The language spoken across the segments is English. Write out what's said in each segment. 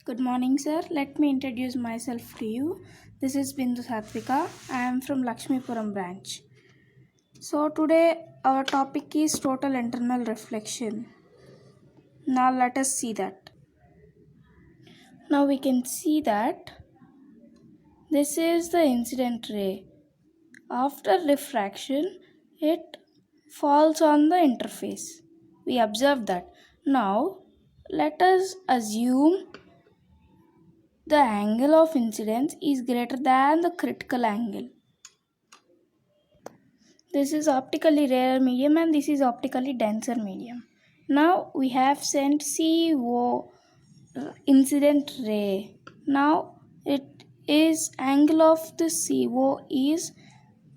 Good morning, sir. Let me introduce myself to you. This is Bindu Satvika. I am from Lakshmipuram branch. So, today our topic is total internal reflection. Now, let us see that. Now, we can see that this is the incident ray. After refraction, it falls on the interface. We observe that. Now, let us assume the angle of incidence is greater than the critical angle. This is optically rarer medium and this is optically denser medium. Now we have sent CO incident ray. Now it is angle of the CO is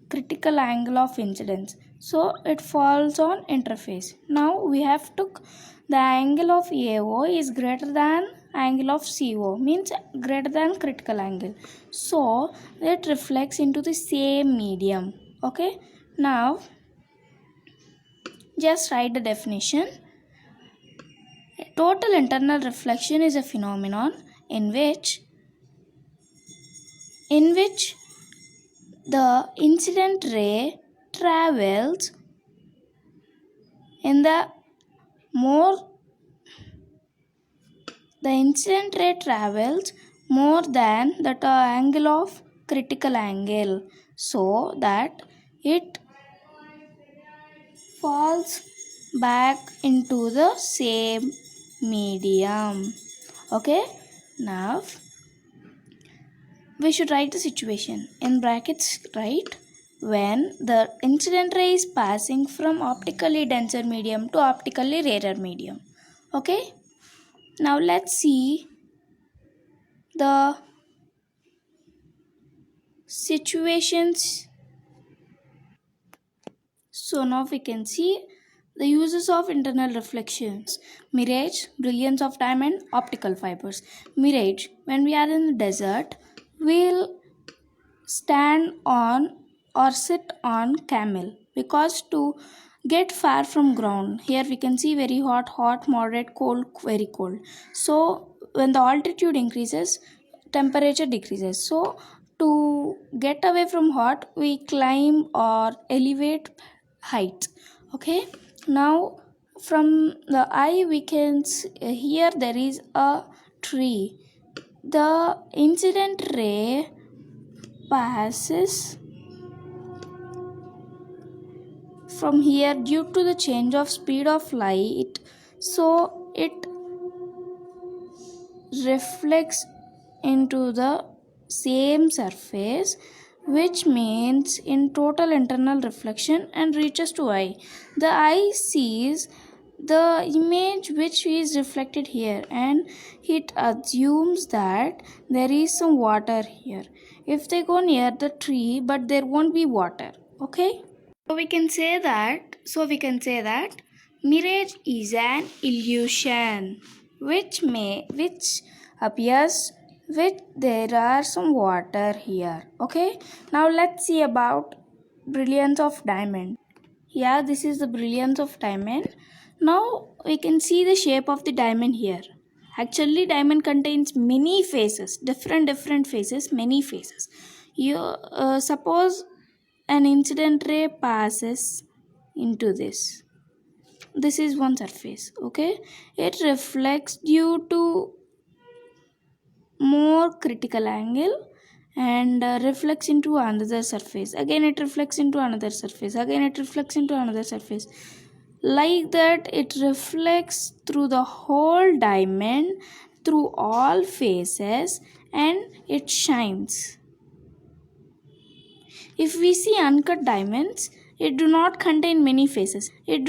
critical angle of incidence. So it falls on interface. Now we have took the angle of AO is greater than angle of CO, means greater than critical angle. So it reflects into the same medium. Okay. Now just write the definition. Total internal reflection is a phenomenon in which the incident ray travels in the incident ray travels more than the angle of critical angle, so that it falls back into the same medium. Okay, now we should write the situation. In brackets, write when the incident ray is passing from optically denser medium to optically rarer medium. Okay, now let's see the situations. So now we can see the uses of internal reflections. Mirage, brilliance of diamond, optical fibers. Mirage, when we are in the desert, we'll stand on or sit on camel because to get far from ground. Here we can see very hot, moderate, cold, very cold. So when the altitude increases, temperature decreases. So to get away from hot, we climb or elevate heights. Okay, now from the eye we can see, here there is a tree. The incident ray passes from here due to the change of speed of light, so it reflects into the same surface, which means in total internal reflection and reaches to eye. The eye sees the image which is reflected here and it assumes that there is some water here. If they go near the tree, but there won't be water. Okay, so we can say that mirage is an illusion which appears with there are some water here. Okay, now let's see about brilliance of diamond. Yeah, this is the brilliance of diamond. Now we can see the shape of the diamond here. Actually, diamond contains many faces, different faces, many faces. You suppose an incident ray passes into this. This is one surface. Okay, it reflects due to more critical angle and reflects into another surface. Again it reflects into another surface. Again it reflects into another surface. Like that, it reflects through the whole diamond, through all faces, and it shines. If we see uncut diamonds, it do not contain many faces. It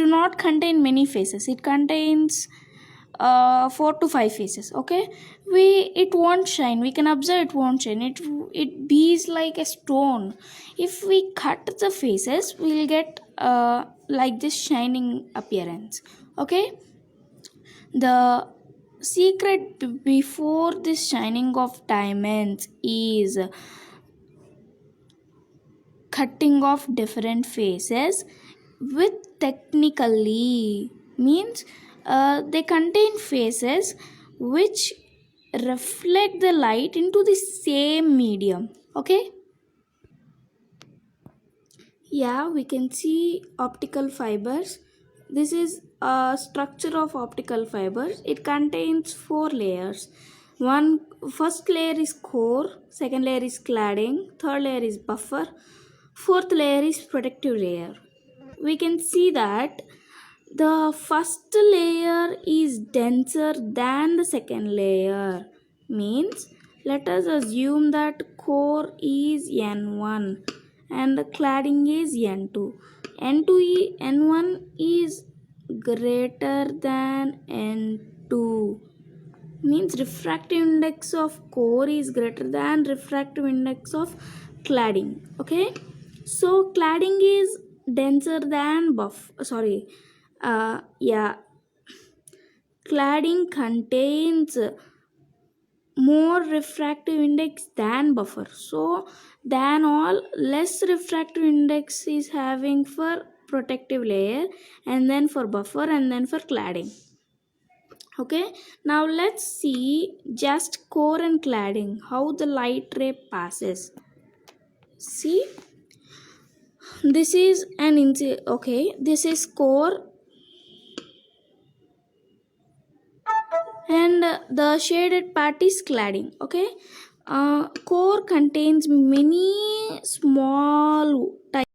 contains 4 to 5 faces. Okay, it won't shine. We can observe it won't shine. It bees like a stone. If we cut the faces, we'll get like this shining appearance. Okay, the secret before this shining of diamonds is cutting off different faces with technically, means they contain faces which reflect the light into the same medium. Okay, yeah, we can see optical fibers. This is a structure of optical fibers. It contains four layers. One first layer is core, second layer is cladding, third layer is buffer, fourth layer is protective layer. We can see that the first layer is denser than the second layer. Means let us assume that core is N1 and the cladding is N2. N1 is greater than N2. Means refractive index of core is greater than refractive index of cladding. Okay, so cladding is denser than yeah, cladding contains more refractive index than buffer. So than all, less refractive index is having for protective layer, and then for buffer, and then for cladding. Okay, now let's see just core and cladding, how the light ray passes. See, this is okay, this is core, and the shaded part is cladding. Okay, core contains many small